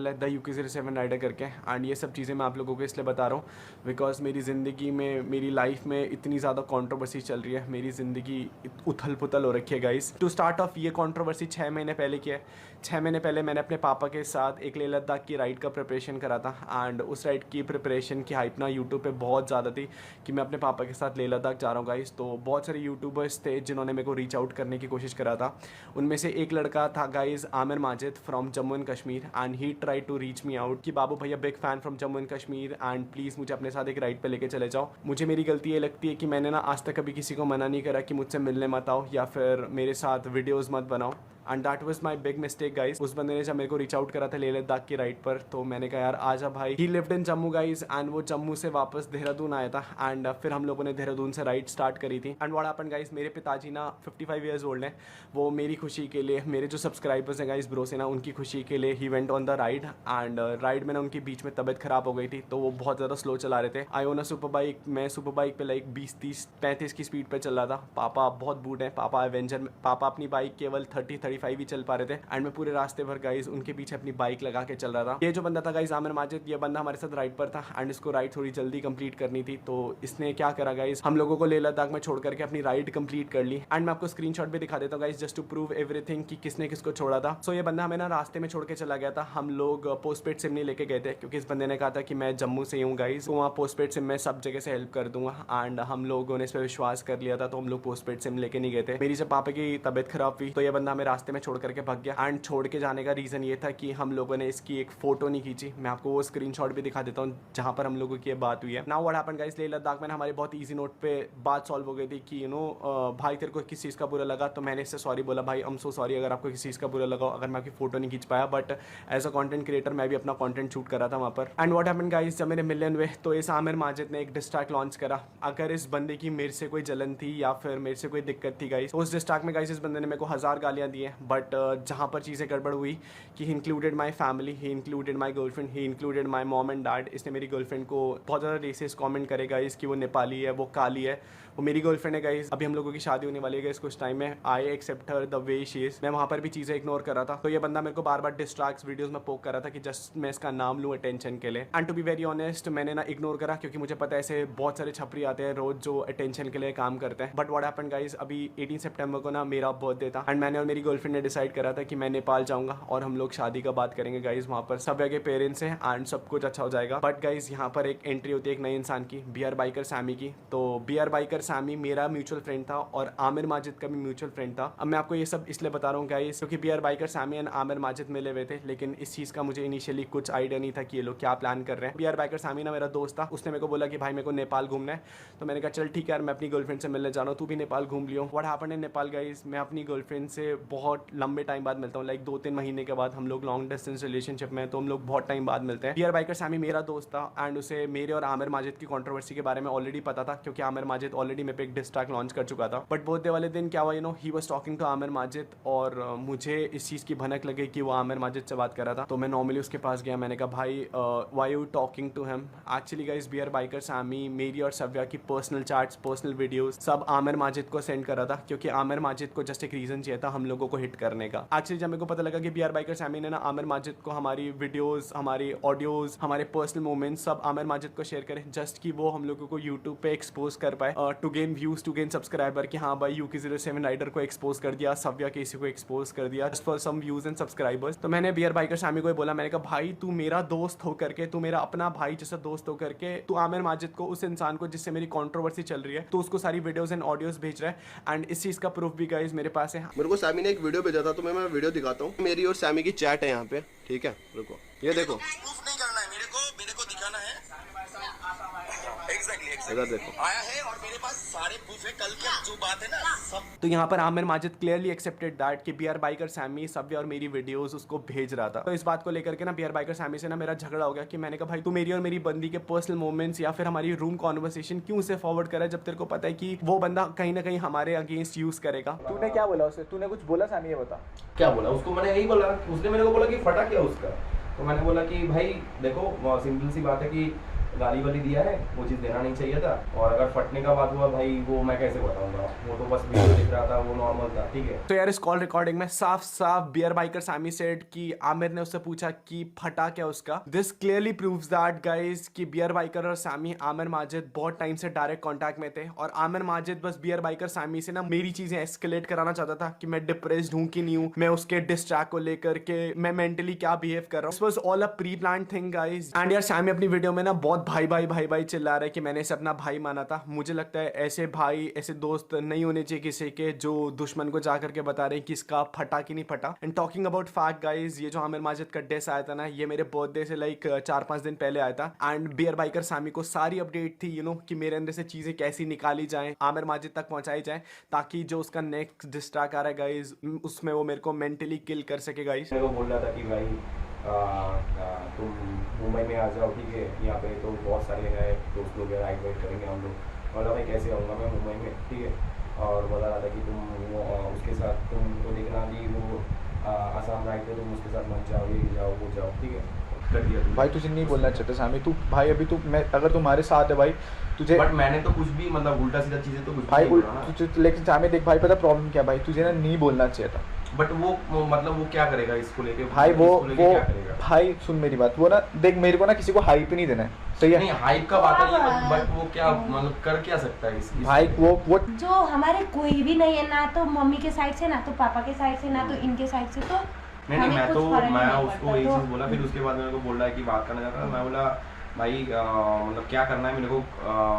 The UK07 rider करके। And ये सब चीज़ें मैं आप लोगों को इसलिए बता रहा हूँ बिकॉज मेरी ज़िंदगी में, मेरी लाइफ में इतनी ज़्यादा कंट्रोवर्सी चल रही है, मेरी ज़िंदगी उथल पुथल हो रखी है गाइस। टू स्टार्ट ऑफ, ये कंट्रोवर्सी 6 महीने पहले की है। 6 महीने पहले मैंने अपने पापा के साथ एक लेह लद्दाख की राइड का प्रिपरेशन करा था। एंड उस राइड की प्रिपरेशन की हाइप ना यूट्यूब पे बहुत ज़्यादा थी कि मैं अपने पापा के साथ लेह लद्दाख जा रहा हूँ गाइस। तो बहुत सारे यूट्यूबर्स थे जिन्होंने मेरे को रीच आउट करने की कोशिश करा था। उनमें से एक लड़का था guys, Aamir Majid from Jammu and Kashmir. And he try to reach me out कि Babu Bhaiya big fan from Jammu and Kashmir and please मुझे अपने साथ एक राइड पे लेके चले जाओ। मुझे मेरी गलती ये लगती है कि मैंने ना आज तक कभी किसी को मना नहीं करा कि मुझसे मिलने मत आओ या फिर मेरे साथ वीडियोस मत बनाओ। And that was my big mistake guys. उस बंदे ने जब मेरे को रीच आउट करा था लेह लद्दाख की राइड पर, तो मैंने कहा यार आजा भाई। ही lived in Jammu guys and वो जम्मू से वापस देहरादून आया था। एंड फिर हम लोगों ने देहरादून से राइड स्टार्ट करी थी। एंड व्हाट हैपेंड गाइस, मेरे पिताजी ना 55 ईयर्स ओल्ड हैं। वो मेरी खुशी के लिए, मेरे जो सब्सक्राइबर्स हैं गाइस ब्रो से ना, उनकी खुशी के लिए he went on the ride. And ride में ना उनकी बीच में तबियत खराब हो गई थी, तो वो बहुत ज़्यादा स्लो चला रहे थे। आई ओन अ सुपर बाइक, मैं सुपर बाइक पे लाइक 20, 30, 35 की स्पीड पे चल रहा था। पापा बहुत बूढ़े हैं, पापा एवेंजर, पापा अपनी बाइक केवल 30-35 ही चल पा रहे थे। एंड मैं पूरे रास्ते भर गाइस उनके पीछे अपनी बाइक लगा के चल रहा था। ये जो बंदा था गाइस आमिर माजिद, ये बंदा हमारे साथ राइड पर था एंड इसको राइड थोड़ी जल्दी कंप्लीट करनी थी। तो इसने क्या करा गाइस, हम लोगों को लेह लद्दाख में छोड़ करके अपनी राइड कंप्लीट कर ली। एंड मैं आपको स्क्रीनशॉट भी दिखा देता हूँ guys just to prove everything कि किसने किसको छोड़ा था। सो ये बंदा हमें ना रास्ते में छोड़ के चला गया था। हम लोग पोस्ट पेड सिम नहीं लेके गए थे क्योंकि इस बंदे ने कहा था कि मैं जम्मू से हूँ गाइस, तो वहाँ पोस्ट पेड सिम में सब जगह से हेल्प कर दूंगा। एंड हम लोगों ने इस पर विश्वास कर लिया था, तो हम लोग पोस्ट पेड सिम लेके नहीं गए थे। मेरी जब पापा की तबियत खराब हुई तो ये बंदा हमें रास्ते में छोड़ करके भाग गया। एंड छोड़ के जाने का रीज़न ये था कि हम लोगों ने इसकी एक फ़ोटो नहीं खींची। मैं आपको वो स्क्रीनशॉट भी दिखा देता हूँ जहाँ पर हम लोगों की ये बात हुई है। Now what happened guys, Leh Ladakh में हमारे बहुत ईजी नोट पे बात सॉल्व हो गई थी कि भाई तेरे को किस चीज़ का बुरा लगा। तो मैंने इससे सॉरी बोला, भाई आई एम सो सॉरी अगर आपको किसी चीज़ का बुरा लगा, अगर मैं आपकी फ़ोटो नहीं खींच पाया। But as a content creator मैं भी अपना कॉन्टेंट शूट करा था वहाँ पर। एंड व्हाट हैपेंड गाइस, जब मेरे मिलियन हुए तो इस आमिर माजिद ने एक डिस्ट्रैक्ट लॉन्च करा। अगर इस बंदे की मेरे से कोई जलन थी या फिर मेरे से कोई दिक्कत थी गाइस, तो उस डिस्ट्रैक्ट में गाइस इस बंदे ने मेरे को 1000 गालियाँ दी हैं। बट जहाँ पर चीज़ें गड़बड़ हुई कि he included my family, he included my girlfriend, he included my mom and dad. इसने मेरी गर्लफ्रेंड को बहुत ज़्यादा रेसिस्ट कमेंट करे गाइस कि वो नेपाली है, वो काली है। वो मेरी गर्लफ्रेंड है गाइस, अभी हम लोगों की शादी होने वाली है गाइस कुछ टाइम में। I accept her the way she is. मैं वहाँ पर भी चीज़ें इग्नोर कर रहा था। तो ये बंदा मेरे को बार बार डिस्ट्रैक्ट्स वीडियोस में पोक कर रहा था कि जस्ट मैं इसका नाम लूँ अटेंशन के लिए। And to be very honest, मैंने ना इग्नोर करा क्योंकि मुझे पता है ऐसे बहुत सारे छपरी आते हैं रोज जो अटेंशन के लिए काम करते हैं। बट व्हाट हैपेंड गाइस, अभी 18 सितंबर को ना मेरा बर्थडे था एंड मैंने और मेरी गर्लफ्रेंड ने डिसाइड करा था कि मैं नेपाल जाऊँगा और हम लोग शादी का बात करेंगे गाइस। वहाँ पर सब के पेरेंट्स हैं एंड सब कुछ अच्छा हो जाएगा। बट गाइस यहाँ पर एक एंट्री होती है एक नए इंसान की, BR बाइकर सैमी की। तो BR बाइकर सैमी मेरा म्यूचुअल फ्रेंड था और आमिर माजिद का भी म्यूचुअल फ्रेंड था। अब मैं आपको ये सब इसलिए बता रहा हूँ गाइस क्योंकि BR biker Sammy and Aamir Majid मिले हुए थे, लेकिन इस चीज़ का मुझे इनिशियली कुछ आइडिया नहीं था कि ये लोग क्या प्लान कर रहे हैं। BR बाइकर सैमी ना मेरा दोस्त था, उसने मेरे को बोला कि भाई मेरे को नेपाल घूमना है। तो मैंने कहा चल ठीक है यार, मैं अपनी गर्लफ्रेंड से मिलने जा रहा हूँ, तू भी नेपाल घूम लियो। What happened in Nepal guys, मैं अपनी गर्लफ्रेंड से बहुत लंबे टाइम बाद मिलता हूँ, लाइक 2-3 महीने के बाद। हम लोग लॉन्ग डिस्टेंस रिलेशनशिप में, तो हम लोग बहुत टाइम बाद मिलते हैं। BR बाइकर सैमी मेरा दोस्त था एंड उसे मेरे और आमिर माजिद की कंट्रोवर्सी के बारे में ऑलरेडी पता था क्योंकि आमिर माजिद ऑलरेडी मेरे पे एक डिस्ट्रैक्ट लॉन्च कर चुका था। बट बर्थडे वाले दिन क्या हुआ, he was talking to Aamir Majid और मुझे इस चीज़ की भनक लगी कि वो आमिर माजिद से बात कर रहा था। तो मैं नॉर्मली उसके पास गया, मैंने कहा भाई why you talking to him. Actually guys BR biker Sammy मेरी और सव्या की पर्सनल चैट्स, पर्सनल वीडियोस सब आमिर माजिद को सेंड कर रहा था क्योंकि आमिर माजिद को जस्ट एक रीजन चाहिए था हम लोगों को हिट करने का। एक्चुअली जब मेरे को पता लगा कि BR बाइकर सैमी ने ना आमिर माजिद को हमारी वीडियोस, हमारी ऑडियोज, हमारे पर्सनल मोमेंट्स सब आमिर माजिद को शेयर करें जस्ट कि वो हम लोगों को यूट्यूब पे एक्सपोज कर पाए, to gain views, to gain subscriber कि हाँ भाई UK07 राइडर को एक्सपोज कर दिया, सव्या केसी को एक्सपोज कर दिया just for some views and subscribers. तो मैंने BR बाइकर सैमी को बोला, मैंने कहा भाई तू मेरा दोस्त होकर के, तू मेरा अपना भाई जैसा दोस्त होकर के, तू आमिर माजिद को, उस इंसान को जिससे मेरी कंट्रोवर्सी चल रही है, तो उसको सारी वीडियोस एंड ऑडियोस भेज रहा है। एंड इस चीज का प्रूफ भी गाइस मेरे पास है। मेरे को सैमी ने एक वीडियो भेजा था, तो मैं वीडियो दिखाता हूँ। मेरी और सैमी की चैट है यहाँ पे, ठीक है, रुको ये देखो। प्रूफ नहीं करना है मेरे को दिखाना है। एग्जैक्टली इधर देखो, आया है और मेरे पास सारे प्रूफ है। कल की जो बात है ना सब। तो यहाँ पर Aamir Majid clearly accepted that कि BR बाइकर सैमी, सव्या और मेरी वीडियोस उसको भेज रहा था। तो इस बात को लेकर के ना BR बाइकर सैमी से ना मेरा झगड़ा हो गया कि मैंने कहा भाई तू मेरी और मेरी बंदी के पर्सनल मोमेंट्स या फिर हमारी रूम कॉन्वर्सेशन क्यों उसे फॉरवर्ड करा जब तेरे को पता है कि वो बंदा कहीं ना कहीं हमारे अगेंस्ट यूज करेगा। तूने क्या बोला उसे, तूने कुछ बोला सैमी, ये बता। क्या बोला उसको? मैंने यही बोला, उसने मेरे को बोला कि फटा क्या उसका। तो मैंने बोला कि भाई देखो सिंपल सी बात है कि गाली वाली दिया है, वो चीज़ देना नहीं चाहिए था। और अगर फटने का बात हुआ भाई, वो मैं कैसे बताऊंगा, वो तो बस वीडियो दिख रहा था, वो नॉर्मल था, ठीक है। तो यार इस कॉल रिकॉर्डिंग में साफ साफ बियर बाइकर सैमी सेड कि आमिर ने उससे पूछा कि फटा क्या उसका। This clearly proves that guys कि बियर बाइकर और सैमी आमिर माजिद बहुत टाइम से डायरेक्ट कांटेक्ट में थे, और आमिर माजिद बस बियर बाइकर सैमी से ना मेरी चीजें एस्केलेट कराना चाहता था कि मैं डिप्रेस्ड हूँ कि नहीं हूँ, मैं उसके डिस्ट्रैक को लेकर के मैं मेंटली क्या बिहेव कर रहा हूँ। This was all a pre planned thing guys. And यार सैमी अपनी वीडियो में ना बहुत भाई भाई भाई भाई चिल्ला रहा है कि मैंने इसे अपना भाई माना था। मुझे लगता है ऐसे भाई ऐसे दोस्त नहीं होने चाहिए किसी के जो दुश्मन को जाकर के बता रहे हैं कि इसका फटा कि नहीं फटा। And talking about fact guys, ये जो आमिर माजिद का डिस आया था ना, ये मेरे बर्थडे से लाइक 4-5 दिन पहले आया था। एंड बियर बाइकर सैमी को सारी अपडेट थी यू नो कि मेरे अंदर से चीजें कैसी निकाली जाएं, आमिर माजिद तक पहुंचाई जाएं, ताकि जो उसका नेक्स्ट डिस्ट्रैक आ रहा है गाइस उसमें वो मेरे को मेंटली किल कर सके गाइस। मेरे को बोल रहा था कि भाई तुम मुंबई में आ जाओ, ठीक है, यहाँ पे तो बहुत सारे हैं दोस्त लोग हैं, राइड वाइड करेंगे हम लोग। बोला भाई कैसे आऊँगा मैं मुंबई में, ठीक है। और बोला रहा था कि तुम उसके साथ तुम वो देखना कि वो आसाम राइड पे तुम उसके साथ मत जाओ, ये जाओ वो जाओ, ठीक है। कर दिया भाई तुझे नहीं बोलना चाहता सैमी, तू भाई अभी तू मैं अगर तुम्हारे साथ है भाई तुझे, बट मैंने तो कुछ भी मतलब उल्टा सीधा चीजें तो कुछ भाई नहीं बोला ना। तुझे लेकिन सैमी देख भाई पता प्रॉब्लम क्या भाई, तुझे ना नहीं बोलना चाहिए था। बट वो मतलब वो क्या करेगा इसको लेके भाई वो क्या करेगा? भाई सुन मेरी बात, वो ना देख मेरे को ना किसी को हाइप नहीं देना है, सही है। नहीं हाइप का बात है, बट वो क्या मतलब कर क्या सकता है इस भाई वो जो हमारे कोई भी नहीं है, ना तो मम्मी के साइड से, ना तो पापा के साइड से, ना तो इनके साइड से, तो नहीं हमें मैं कुछ तो फर्क मैं नहीं उसको पड़ता। एक तो चीज़ बोला, फिर उसके बाद मेरे को बोल रहा है कि बात करना चाहता है। मैं बोला भाई मतलब क्या करना है मेरे को,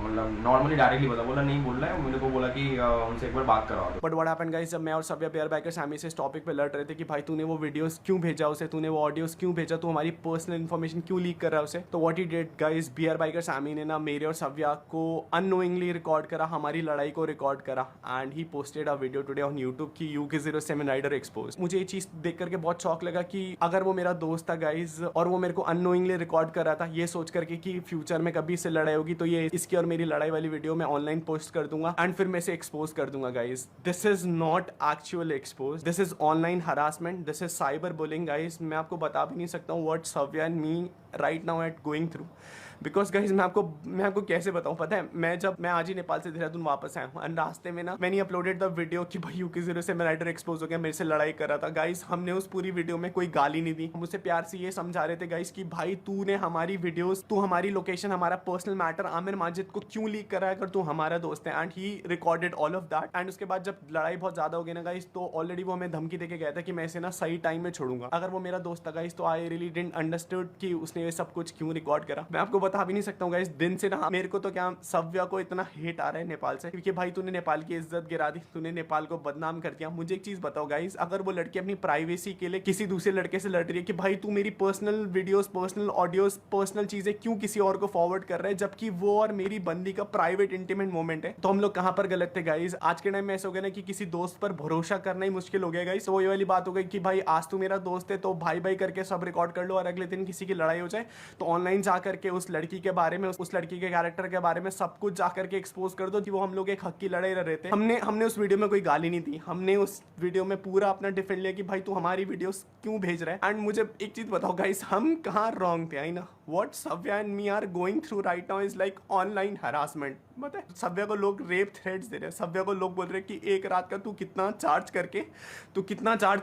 मतलब नॉर्मली डायरेक्टली बोला नहीं बोल रहा है, मेरे को बोला कि उनसे एक बार बात करवा दो। बट व्हाट हैपेंड गाइस, जब मैं और सव्या बियर बाइकर सैमी से इस टॉपिक पे लड़ रहे थे कि भाई तूने वो वीडियोस क्यों भेजा उसे, तूने वो ऑडियोस क्यों भेजा, तू हमारी पर्सनल इन्फॉर्मेशन क्यों लीक कर रहा है उसे, तो what he did guys, BR biker Sammy ने ना मेरे और सव्या को अननोइंगली रिकॉर्ड करा, हमारी लड़ाई को रिकॉर्ड करा, and he posted a video today on YouTube की UK07 राइडर एक्सपोज। मुझे ये चीज देख करके बहुत शौक लगा कि अगर वो मेरा दोस्त था गाइस और वो मेरे को अननोइंगली रिकॉर्ड कर रहा था, ये सोच करके कि फ्यूचर में कभी इससे लड़ाई होगी तो ये इसकी और मेरी लड़ाई वाली वीडियो मैं ऑनलाइन पोस्ट कर दूंगा एंड फिर मैं इसे एक्सपोज कर दूंगा guys. This is not actual expose, this is online harassment, this is cyber bullying guys. मैं आपको बता भी नहीं सकता हूँ what Savya and me right now at going through, because guys मैं आपको कैसे बताऊँ, पता है मैं आज ही नेपाल से देहरादून वापस आया हूँ एंड रास्ते में ना मैंने अपलोडेड द वीडियो कि भाई UK07 राइडर एक्सपोज हो गया, मेरे से लड़ाई कर रहा था गाइज। हमने उस पूरी वीडियो में कोई गाली नहीं दी, हम उसे प्यार से ये समझा रहे थे गाइज कि भाई तूने हमारी वीडियोस, तू हमारी लोकेशन, हमारा पर्सनल मैटर आमिर माजिद को क्यों लीक कर रहा है अगर तू हमारा दोस्त है, and he recorded all of that. And उसके बाद जब लड़ाई बहुत ज्यादा हो गई ना गाइज, तो ऑलरेडी वो हमें धमकी देके गया था कि मैं इसे ना सही टाइम में छोड़ूंगा। अगर वो मेरा दोस्त था गाइज तो आई रियली डिडंट अंडरस्टूड कि उसने ये सब कुछ क्यों रिकॉर्ड करा। मैं आपको बता भी नहीं सकता हूँ गाइज, दिन से ना मेरे को तो क्या सव्या को इतना हेट आ रहा है नेपाल से, क्योंकि भाई तूने नेपाल की इज्जत गिरा दी, तूने नेपाल को बदनाम कर दिया। मुझे एक चीज बताओ गाइस, अगर वो लड़की अपनी प्राइवेसी के लिए किसी दूसरे लड़के से लड़ रही है कि भाई तू मेरी personal videos, personal audios, personal चीजें क्यों किसी और को फॉरवर्ड कर रहा है, जबकि वो और मेरी बंदी का प्राइवेट इंटीमेट मोमेंट है, तो हम लोग कहां पर गलत थे गाइस। आज के टाइम में ऐसा हो गया ना कि किसी दोस्त पर भरोसा करना ही मुश्किल हो गया गाइस। तो ये वाली बात हो गई कि भाई आज तू मेरा दोस्त है तो भाई भाई करके सब रिकॉर्ड कर लो, और अगले दिन किसी की लड़ाई हो जाए तो ऑनलाइन जा करके उस लड़की के बारे में, उस लड़की के कैरेक्टर के बारे में सब कुछ जाकर के एक्सपोज कर दो कि वो हम लोग एक हक की लड़ाई लड़ रहे थे। हमने उस वीडियो में कोई गाली नहीं दी, हमने उस वीडियो में पूरा अपना डिफेंड लिया कि भाई तू हमारी वीडियोस क्यों भेज रहा है। एंड मुझे एक चीज बताओ गाइस, हम कहाँ रॉन्ग थे, आई ना what Savya and me are going through right now is like online harassment. पता है सव्या को लोग रेप थ्रेट्स दे रहे हैं, सव्या को लोग बोल रहे हैं कि एक रात का तू कितना चार्ज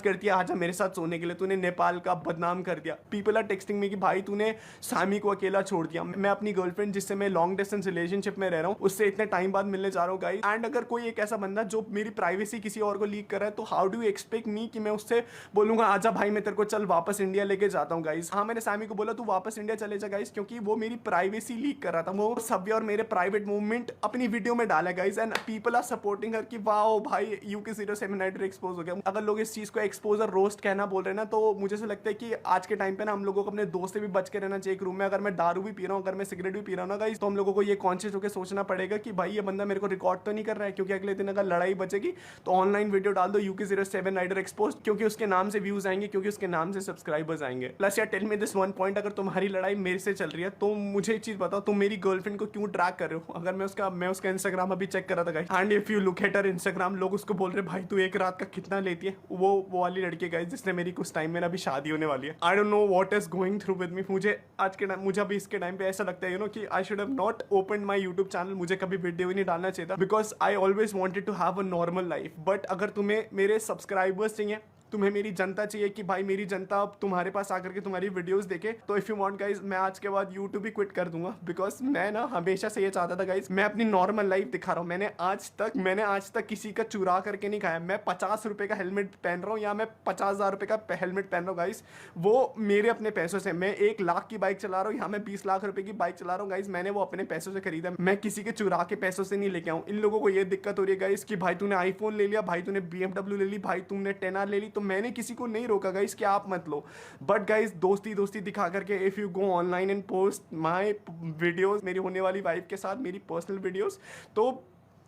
करती है आजा मेरे साथ सोने के लिए, तूने नेपाल का बदनाम कर दिया। पीपल आर टेक्सटिंग में कि भाई तूने सैमी को अकेला छोड़ दिया। मैं अपनी गर्लफ्रेंड जिससे मैं लॉन्ग डिस्टेंस रिलेशनशिप में रह रहा हूँ उससे इतने टाइम बाद मिलने जा रहा हूँ गाइस, एंड अगर कोई एक ऐसा बंदा जो मेरी प्राइवेसी किसी और को लीक कर रहा है तो how do you expect me कि मैं उससे बोलूंगा आजा भाई मैं तेरे को चल वापस इंडिया लेके जाता हूँ गाइस। हाँ मैंने सैमी को बोला तू वापस इंडिया चले जा गाइस, क्योंकि वो मेरी प्राइवेसी लीक कर रहा था, वो सव्या और मेरे प्राइवेट मूवमेंट अपनी वीडियो में डाला guys, and people are supporting her कि वाओ भाई UK07 राइडर एक्सपोज हो गया। अगर लोग इस चीज को एक्सपोज और रोस्ट कहना बोल रहे हैं ना, तो मुझे ऐसा लगता है कि आज के टाइम पे ना हम लोगों को अपने दोस्त से भी बच के रहना चाहिए। एक रूम में अगर मैं दारू भी पी रहा हूँ, अगर मैं सिगरेट भी पी रहा हूँ ना गाइस, तो हम लोगों को ये कॉन्शियस होकर सोचना पड़ेगा कि भाई ये बंदा मेरे को रिकॉर्ड तो नहीं कर रहा है, क्योंकि अगले दिन अगर लड़ाई बचेगी तो ऑनलाइन वीडियो डाल दो UK07 राइडर एक्सपोज, क्योंकि उसके नाम से व्यूज आएंगे, क्योंकि उसके नाम से सब्सक्राइबर्स आएंगे। प्लस यार tell me this one point, अगर तुम्हारी लड़ाई मेरे से चल रही है तो मुझे एक चीज बताओ, तुम मेरी गर्लफ्रेंड को क्यों ट्रैक कर रहे हो? अगर मैं मैं उसका इंस्टाग्राम अभी चेक कर रहा था guys, and if you look at her Instagram, लोग उसको बोल रहे भाई तू एक रात का कितना लेती है। वो वाली लड़की गाइस जिसने मेरी कुछ टाइम में अभी शादी होने वाली है। I don't know what is going through with me. मुझे अभी इसके टाइम पे ऐसा लगता है कि I should have not open my YouTube channel. मुझे कभी वीडियो ही नहीं डालना चाहिए था, because I always wanted to have a normal life. But अगर तुम्हें मेरे सब्सक्राइबर्स चाहिए, तुम्हें मेरी जनता चाहिए कि भाई मेरी जनता अब तुम्हारे पास आकर के तुम्हारी वीडियोस देखे, तो इफ़ यू वांट गाइज, मैं आज के बाद यूट्यूब ही क्विट कर दूंगा। बिकॉज मैं ना हमेशा से ये चाहता था गाइज, मैं अपनी नॉर्मल लाइफ दिखा रहा हूँ। मैंने आज तक किसी का चुरा करके नहीं खाया। मैं 50 रुपये का हेलमेट पहन रहा हूँ या मैं 50,000 रुपये का हेलमेट पहन रहा हूँ गाइज, वो मेरे अपने पैसों से। मैं 1 लाख की बाइक चला रहा हूँ, यहाँ मैं 20 लाख रुपये की बाइक चला रहा हूँ गाइज, मैंने वो अपने पैसों से खरीदा। मैं किसी के चुरा के पैसों से नहीं लेके आऊँ। इन लोगों को ये दिक्कत हो रही है गाइज कि भाई तूने आईफोन ले लिया, भाई तूने BMW ले ली, भाई तुमने 10R ले ली। तो मैंने किसी को नहीं रोका गाइस कि आप मत लो, बट गाइस दोस्ती दिखा करके if you go online and post my videos, मेरी होने वाली वाइफ के साथ मेरी पर्सनल वीडियोस, तो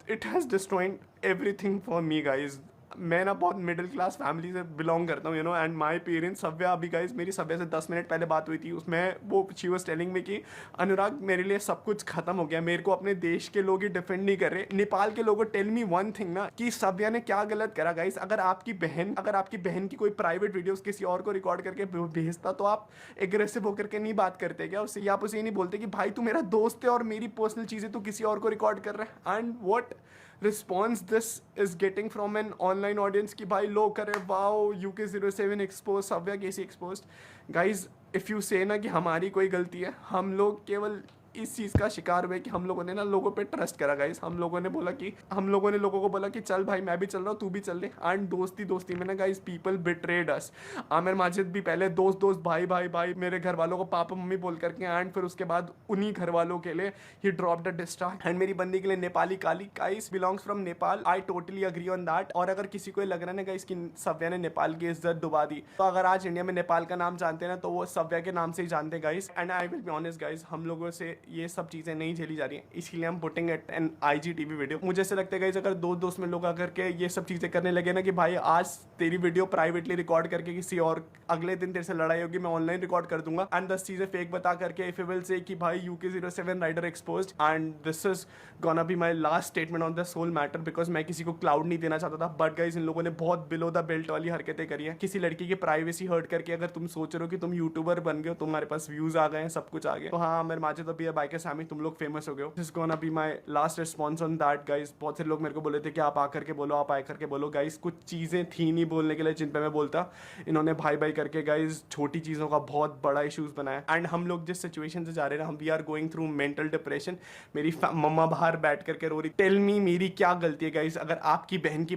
it has destroyed everything for me guys. मैं ना बहुत मिडिल क्लास फैमिली से बिलोंग करता हूँ, एंड माय पेरेंट्स, सव्या अभी गाइस मेरी सव्या से 10 मिनट पहले बात हुई थी, उसमें वो शी वाज टेलिंग मी कि अनुराग मेरे लिए सब कुछ खत्म हो गया, मेरे को अपने देश के लोग ही डिफेंड नहीं कर रहे। नेपाल के लोगों टेल मी वन थिंग ना, कि सव्या ने क्या गलत करा गाइस। अगर आपकी बहन की कोई प्राइवेट वीडियोस किसी और को रिकॉर्ड करके भेजता, तो आप एग्रेसिव होकर के नहीं बात करते क्या उससे, या आप उसे ये नहीं बोलते कि भाई तू मेरा दोस्त है और मेरी पर्सनल चीज़ें तू किसी और को रिकॉर्ड कर रहा है। And what response this is getting from an online audience कि भाई लोग करे wow UK07 expose, Savya KC expose. Guys if you say ना कि हमारी कोई गलती है, हम लोग केवल इस चीज़ का शिकार हुए कि हम लोगों ने ना लोगों पे ट्रस्ट करा गाइस। हम लोगों ने लोगों को बोला कि चल भाई मैं भी चल रहा हूँ, तू भी चल ले। एंड दोस्ती में ना गाइस पीपल बिट्रेड अस। आमिर माजिद भी पहले दोस्त भाई मेरे घर वालों को पापा मम्मी बोल करके, एंड फिर उसके बाद उन्हीं घर वालों के लिए he dropped the distract. And मेरी बंदी के लिए नेपाली काली guys belongs from Nepal. I totally agree on that. और अगर किसी को लग रहा है गाइस कि सव्या ने नेपाल की इज्जत डुबा दी, तो अगर आज इंडिया में नेपाल का नाम जानते हैं ना, तो वो सव्या के नाम से ही जानते guys. And I will be honest guys, हम लोगों से ये सब चीज़ें नहीं झेली जा रही हैं, इसीलिए हम putting it an IGTV video. मुझे ऐसे लगता है गाइस, अगर दोस्त में लोग आकर के ये सब चीज़ें करने लगे ना कि भाई आज तेरी वीडियो प्राइवेटली रिकॉर्ड करके किसी और, अगले दिन तेरे से लड़ाई होगी, मैं ऑनलाइन रिकॉर्ड कर दूंगा, एंड 10 चीज़ें फेक बता करके इफ यू विल से कि भाई UK07 rider exposed, and this is gonna be my last statement on this whole matter, because मैं किसी को क्लाउड नहीं देना चाहता था। बट गाइस इन लोगों ने बहुत बिलो द बेल्ट वाली हरकतें करी है, किसी लड़की की प्राइवेसी हर्ट करके। अगर तुम सोच रहे हो कि तुम यूट्यूबर बन गए हो, तुम्हारे पास व्यूज आ गए हैं, सब कुछ आ गया, तो हाँ मेरे माचे तो भी है बाइक सामी, तुम लोग फेमस हो गए हो। This is gonna be my last response on that guys. बहुत से लोग मेरे को बोले थे कि आप आकर के बोलो, आप आकर के बोलो। गाइस कुछ चीज़ें थी नहीं बोलने के लिए जिन पे मैं बोलता, इन्होंने भाई करके गाइस छोटी चीज़ों का बहुत बड़ा इशूज़ बनाया। एंड हम लोग जिस सिचुएशन से जा रहे हैं, हम we are going through mental depression. मेरी मम्मा बाहर बैठ करके रो रही, टेल मी मेरी क्या गलती है गाइस। अगर आपकी बहन की